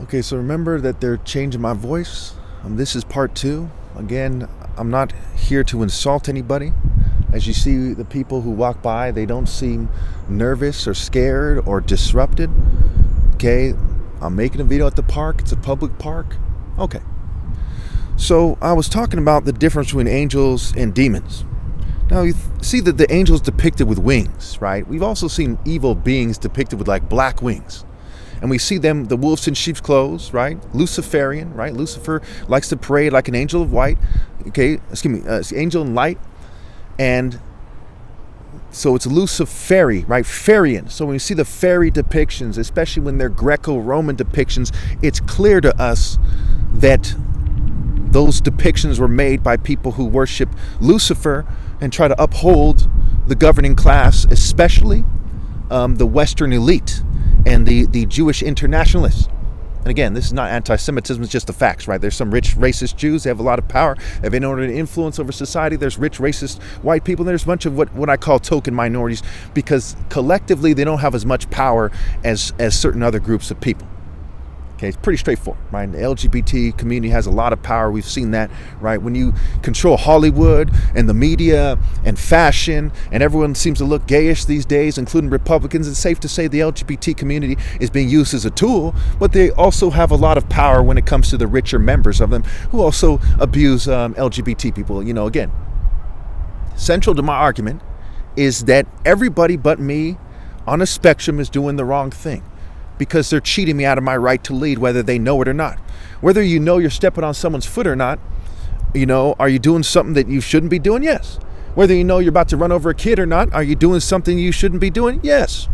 Okay, so remember that they're changing my voice. This is part 2. Again, I'm not here to insult anybody. As you see, the people who walk by, they don't seem nervous or scared or disrupted. Okay, I'm making a video at the park. It's a public park. Okay. So I was talking about the difference between angels and demons. Now you see that the angels depicted with wings, right? We've also seen evil beings depicted with like black wings. And we see them, the wolves in sheep's clothes, right? Luciferian, right? Lucifer likes to parade like an angel of white. Okay, angel in light. And so it's Luciferi, right? Fairy. So when you see the fairy depictions, especially when they're Greco-Roman depictions, it's clear to us that those depictions were made by people who worship Lucifer and try to uphold the governing class, especially the Western elite and the Jewish internationalists. And again, this is not anti-Semitism, it's just the facts, right? There's some rich racist Jews, they have a lot of power, they have enormous influence over society. There's rich racist white people, and there's a bunch of what I call token minorities, because collectively they don't have as much power as certain other groups of people. Okay, it's pretty straightforward, right? The LGBT community has a lot of power. We've seen that, right? When you control Hollywood and the media and fashion, and everyone seems to look gayish these days, including Republicans, it's safe to say the LGBT community is being used as a tool, but they also have a lot of power when it comes to the richer members of them who also abuse LGBT people. You know, again, central to my argument is that everybody but me on a spectrum is doing the wrong thing, because they're cheating me out of my right to lead, whether they know it or not. Whether you know you're stepping on someone's foot or not, you know, are you doing something that you shouldn't be doing? Yes. Whether you know you're about to run over a kid or not, are you doing something you shouldn't be doing? Yes.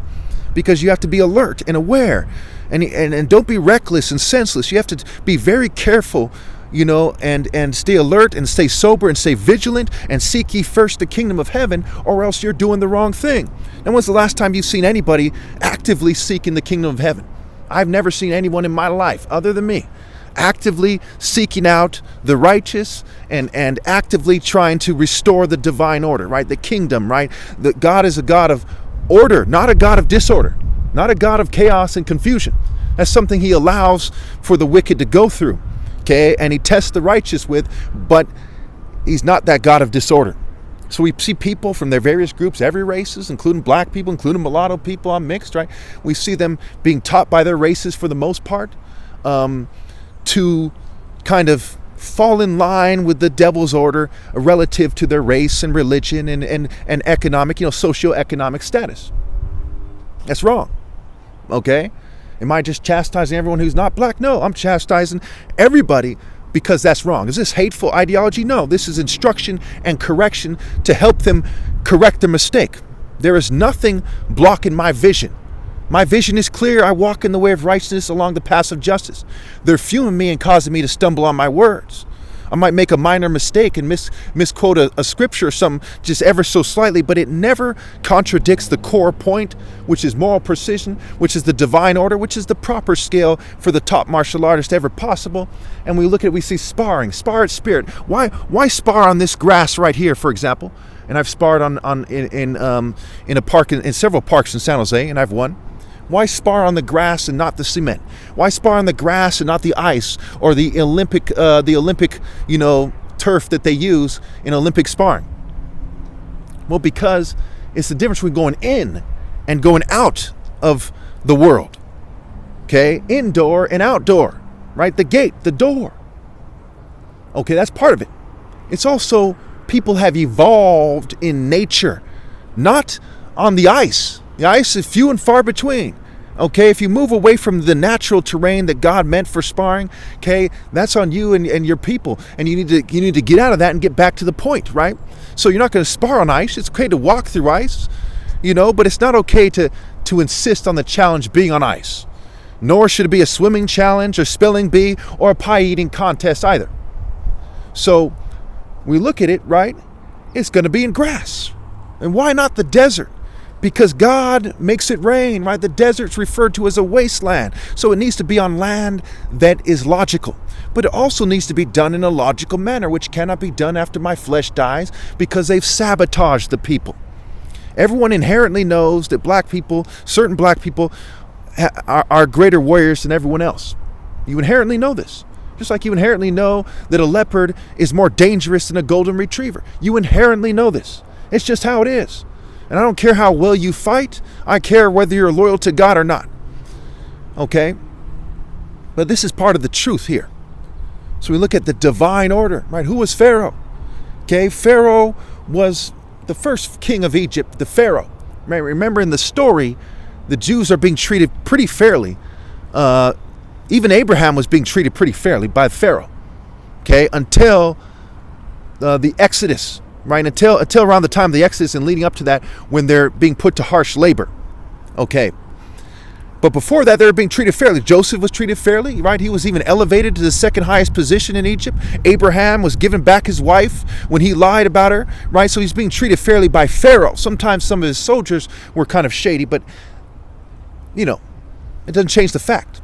Because you have to be alert and aware, and don't be reckless and senseless. You have to be very careful, you know, and stay alert and stay sober and stay vigilant and seek ye first the kingdom of heaven, or else you're doing the wrong thing. And when's the last time you've seen anybody actively seeking the kingdom of heaven? I've never seen anyone in my life other than me actively seeking out the righteous and actively trying to restore the divine order, right? The kingdom, right? That God is a God of order, not a God of disorder, not a God of chaos and confusion. That's something he allows for the wicked to go through. Okay, and he tests the righteous with, but he's not that God of disorder. So we see people from their various groups, every races, including black people, including mulatto people, I'm mixed, right? We see them being taught by their races for the most part to kind of fall in line with the devil's order relative to their race and religion and economic, you know, socioeconomic status. That's wrong, okay? Am I just chastising everyone who's not black? No, I'm chastising everybody because that's wrong. Is this hateful ideology? No, this is instruction and correction to help them correct their mistake. There is nothing blocking my vision. My vision is clear. I walk in the way of righteousness along the paths of justice. They're fuming me and causing me to stumble on my words. I might make a minor mistake and misquote a scripture or something just ever so slightly, but it never contradicts the core point, which is moral precision, which is the divine order, which is the proper scale for the top martial artist ever possible. And we look at it, we see sparring, spar at spirit. Why spar on this grass right here, for example? And I've sparred in a park, in several parks in San Jose, and I've won. Why spar on the grass and not the cement? Why spar on the grass and not the ice or the Olympic, you know, turf that they use in Olympic sparring? Well, because it's the difference between going in and going out of the world. Okay, indoor and outdoor, right? The gate, the door. Okay, that's part of it. It's also people have evolved in nature, not on the ice. The ice is few and far between. Okay, if you move away from the natural terrain that God meant for sparring, okay, that's on you and your people. And you need to get out of that and get back to the point, right? So you're not going to spar on ice. It's okay to walk through ice, you know, but it's not okay to insist on the challenge being on ice. Nor should it be a swimming challenge or spelling bee or a pie eating contest either. So we look at it, right? It's going to be in grass. And why not the desert? Because God makes it rain, right? The desert's referred to as a wasteland. So it needs to be on land that is logical. But it also needs to be done in a logical manner, which cannot be done after my flesh dies because they've sabotaged the people. Everyone inherently knows that black people, certain black people, are greater warriors than everyone else. You inherently know this. Just like you inherently know that a leopard is more dangerous than a golden retriever. You inherently know this. It's just how it is. And I don't care how well you fight. I care whether you're loyal to God or not. Okay? But this is part of the truth here. So we look at the divine order, right? Who was Pharaoh? Okay, Pharaoh was the first king of Egypt, the Pharaoh. Right? Remember in the story, the Jews are being treated pretty fairly. Even Abraham was being treated pretty fairly by Pharaoh, okay, until the Exodus, right? Until around the time of the Exodus and leading up to that, when they're being put to harsh labor, okay. But before that, they were being treated fairly. Joseph was treated fairly, right? He was even elevated to the second highest position in Egypt. Abraham was given back his wife when he lied about her, right? So he's being treated fairly by Pharaoh. Sometimes some of his soldiers were kind of shady, but, you know, it doesn't change the fact.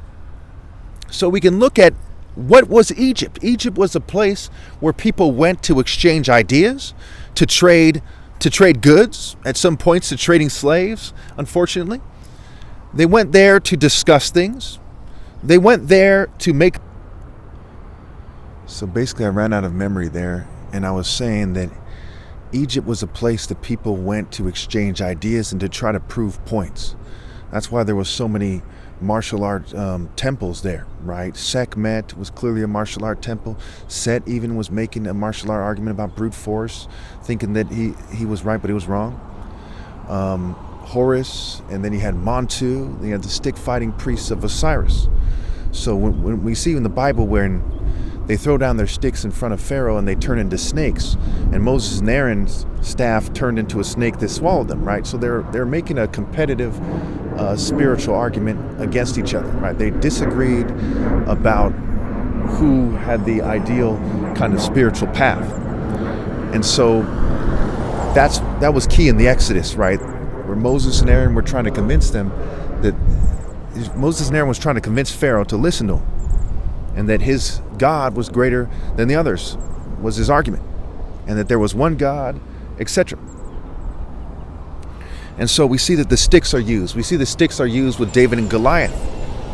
So we can look at what was Egypt. Egypt was a place where people went to exchange ideas, to trade goods, at some points to trading slaves, unfortunately. They went there to discuss things. They went there to make... So basically I ran out of memory there, and I was saying that Egypt was a place that people went to exchange ideas and to try to prove points. That's why there was so many martial art temples there, right? Sekhmet was clearly a martial art temple. Set even was making a martial art argument about brute force, thinking that he was right but he was wrong. Horus, and then he had Montu, he had the stick fighting priests of Osiris. So when we see in the Bible when they throw down their sticks in front of Pharaoh and they turn into snakes, and Moses and Aaron's staff turned into a snake that swallowed them, right? So they're making a competitive spiritual argument against each other, right? They disagreed about who had the ideal kind of spiritual path. And so that was key in the Exodus, right? Where Moses and Aaron were trying to convince them that Moses and Aaron was trying to convince Pharaoh to listen to him, and that his God was greater than the others, was his argument, and that there was one God, etc. And so we see that the sticks are used. We see the sticks are used with David and Goliath,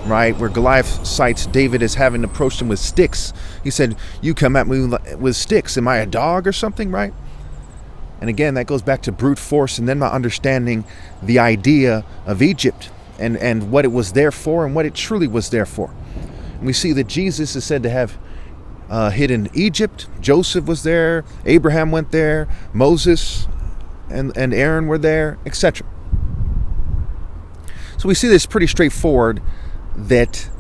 right? Where Goliath cites David as having approached him with sticks. He said, "You come at me with sticks. Am I a dog or something?" Right? And again, that goes back to brute force and then not understanding the idea of Egypt and what it was there for and what it truly was there for. And we see that Jesus is said to have hidden Egypt. Joseph was there. Abraham went there. Moses and Aaron were there, etc. So we see this pretty straightforward, that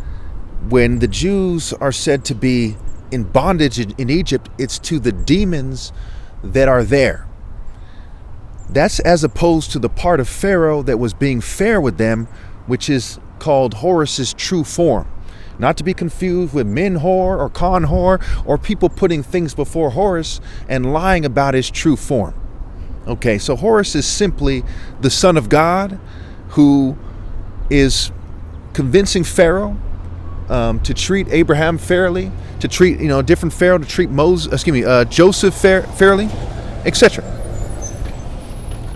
when the Jews are said to be in bondage in Egypt, it's to the demons that are there. That's as opposed to the part of Pharaoh that was being fair with them, which is called Horus's true form. Not to be confused with Min-Hor or Con-Hor, or people putting things before Horus and lying about his true form. Okay, so Horus is simply the son of God who is convincing Pharaoh to treat Abraham fairly, to treat a different Pharaoh, to treat Joseph fairly, etc.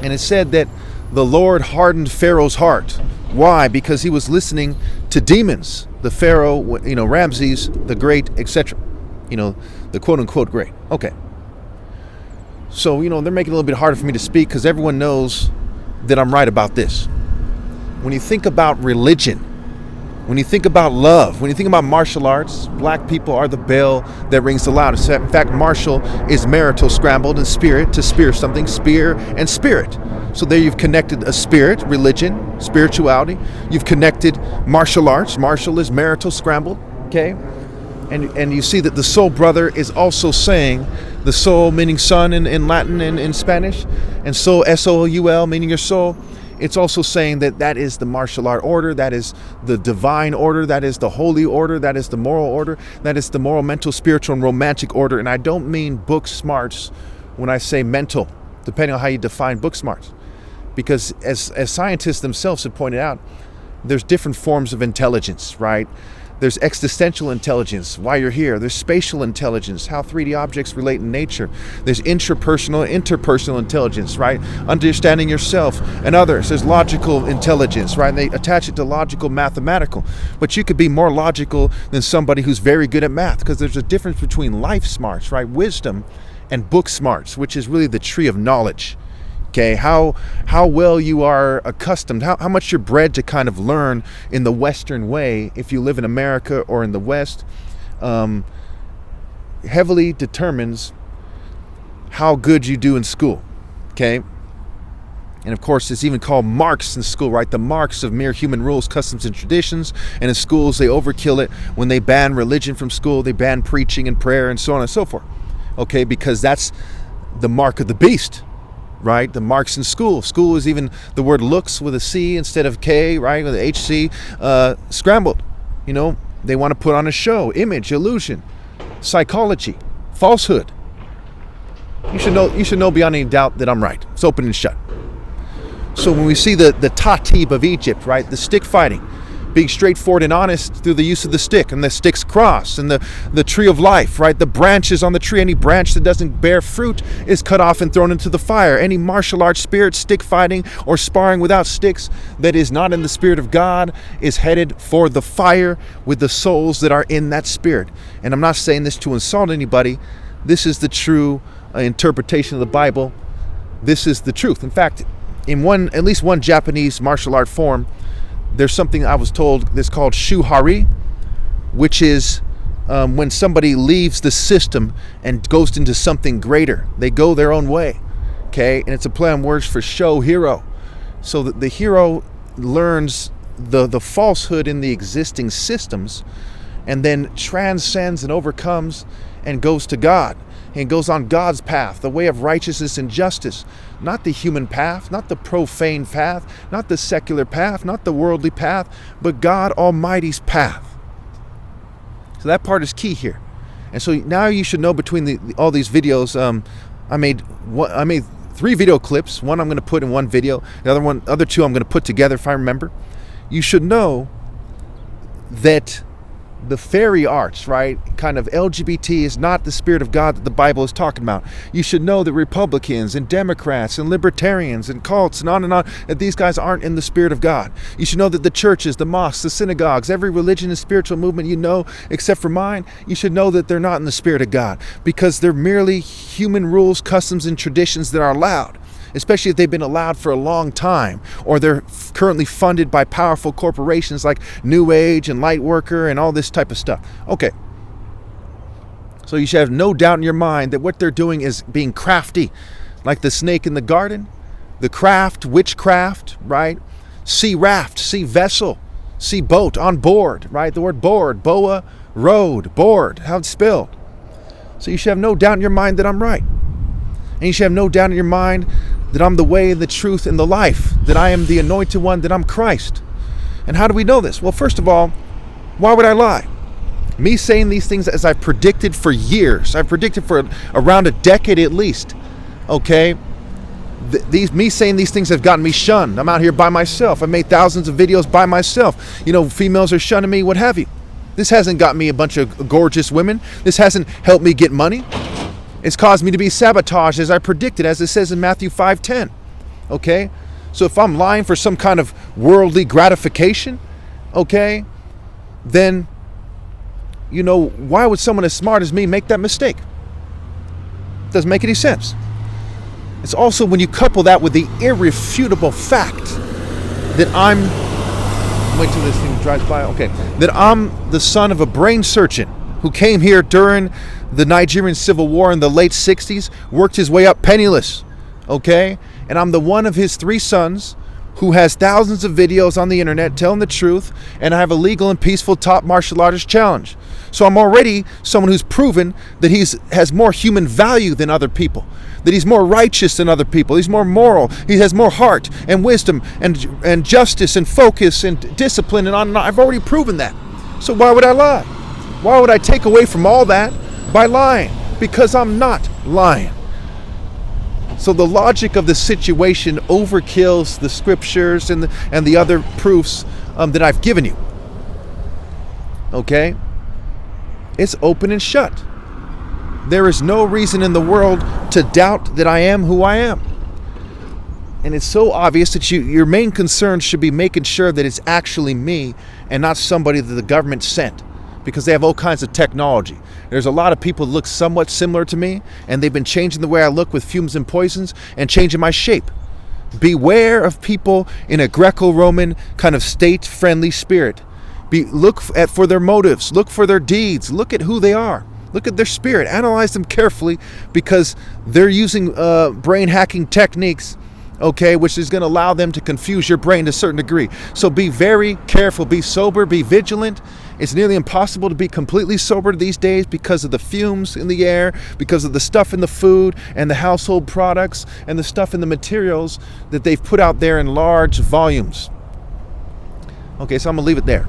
And it said that the Lord hardened Pharaoh's heart. Why? Because he was listening to demons. The Pharaoh, Ramses the Great, etc. The quote-unquote great. Okay. So, they're making it a little bit harder for me to speak because everyone knows that I'm right about this. When you think about religion, when you think about love, when you think about martial arts, black people are the bell that rings the loudest. In fact, martial is marital scrambled, and spirit, to spear something, spear and spirit. So there you've connected a spirit, religion, spirituality. You've connected martial arts. Martial is marital scrambled, okay? And you see that the soul brother is also saying, the soul meaning son in Latin and in Spanish, and soul, S-O-U-L, meaning your soul. It's also saying that is the martial art order, that is the divine order, that is the holy order, that is the moral order, that is the moral, mental, spiritual, and romantic order. And I don't mean book smarts when I say mental, depending on how you define book smarts. Because as scientists themselves have pointed out, there's different forms of intelligence, right? There's existential intelligence, why you're here. There's spatial intelligence, how 3D objects relate in nature. There's interpersonal intelligence, right? Understanding yourself and others. There's logical intelligence, right? And they attach it to logical, mathematical. But you could be more logical than somebody who's very good at math, because there's a difference between life smarts, right? Wisdom and book smarts, which is really the tree of knowledge. Okay, how well you are accustomed, how much you're bred to kind of learn in the Western way, if you live in America or in the West, heavily determines how good you do in school. Okay, and of course it's even called marks in school, right? The marks of mere human rules, customs, and traditions. And in schools they overkill it when they ban religion from school. They ban preaching and prayer and so on and so forth. Okay, because that's the mark of the beast. Right, the marks in school. School is even the word looks with a C instead of K, right, with a HC, scrambled. You know, they want to put on a show, image, illusion, psychology, falsehood. You should know beyond any doubt that I'm right. It's open and shut. So when we see the Tatib of Egypt, right, the stick fighting, being straightforward and honest through the use of the stick, and the stick's cross, and the tree of life, right? The branches on the tree, any branch that doesn't bear fruit is cut off and thrown into the fire. Any martial arts spirit, stick fighting or sparring without sticks that is not in the spirit of God is headed for the fire with the souls that are in that spirit. And I'm not saying this to insult anybody. This is the true interpretation of the Bible. This is the truth. In fact, in at least one Japanese martial art form, there's something I was told that's called shuhari, which is when somebody leaves the system and goes into something greater. They go their own way, okay? And it's a play on words for show hero. So that the hero learns the falsehood in the existing systems and then transcends and overcomes and goes to God. And goes on God's path, the way of righteousness and justice. Not the human path, not the profane path, not the secular path, not the worldly path, but God Almighty's path. So that part is key here. And so now you should know between all these videos, I made 3 video clips. One I'm going to put in one video. The other 2 I'm going to put together if I remember. You should know that the fairy arts, right, kind of LGBT is not the spirit of God that the Bible is talking about. You should know that Republicans and Democrats and libertarians and cults and on, that these guys aren't in the spirit of God. You should know that the churches, the mosques, the synagogues, every religion and spiritual movement you know, except for mine, you should know that they're not in the spirit of God, because they're merely human rules, customs, and traditions that are allowed. Especially if they've been allowed for a long time, or they're currently funded by powerful corporations like New Age and Lightworker and all this type of stuff. Okay. So you should have no doubt in your mind that what they're doing is being crafty, like the snake in the garden, the craft, witchcraft, right? Sea raft, sea vessel, sea boat, on board, right? The word board, boa, road, board, how it's spelled. So you should have no doubt in your mind that I'm right. And you should have no doubt in your mind that I'm the way, the truth, and the life, that I am the anointed one, that I'm Christ. And how do we know this? Well, first of all, why would I lie? Me saying these things as I've predicted for years. I've predicted for around a decade at least. Okay? Me saying these things have gotten me shunned. I'm out here by myself. I made thousands of videos by myself. You know, females are shunning me, what have you. This hasn't got me a bunch of gorgeous women. This hasn't helped me get money. It's caused me to be sabotaged as I predicted, as it says in Matthew 5:10. Okay? So if I'm lying for some kind of worldly gratification, okay, then, you know, why would someone as smart as me make that mistake? Doesn't make any sense. It's also when you couple that with the irrefutable fact that wait till this thing drives by, okay, that I'm the son of a brain surgeon who came here during the Nigerian Civil War in the late 60s, worked his way up penniless, okay? And I'm the one of his 3 sons who has thousands of videos on the internet telling the truth, and I have a legal and peaceful top martial artist challenge. So I'm already someone who's proven that has more human value than other people, that he's more righteous than other people, he's more moral, he has more heart and wisdom and justice and focus and discipline and on and on. I've already proven that. So why would I lie? Why would I take away from all that by lying? Because I'm not lying. So the logic of the situation overkills the scriptures and the other proofs that I've given you. okay, it's open and shut. There is no reason in the world to doubt that I am who I am. And it's so obvious that your main concern should be making sure that it's actually me and not somebody that the government sent, because they have all kinds of technology. There's a lot of people that look somewhat similar to me, and they've been changing the way I look with fumes and poisons and changing my shape. Beware of people in a Greco-Roman kind of state-friendly spirit. Look for their motives. Look for their deeds. Look at who they are. Look at their spirit. Analyze them carefully, because they're using brain hacking techniques, okay, which is going to allow them to confuse your brain to a certain degree. So be very careful. Be sober. Be vigilant. It's nearly impossible to be completely sober these days because of the fumes in the air, because of the stuff in the food and the household products and the stuff in the materials that they've put out there in large volumes. Okay, so I'm going to leave it there.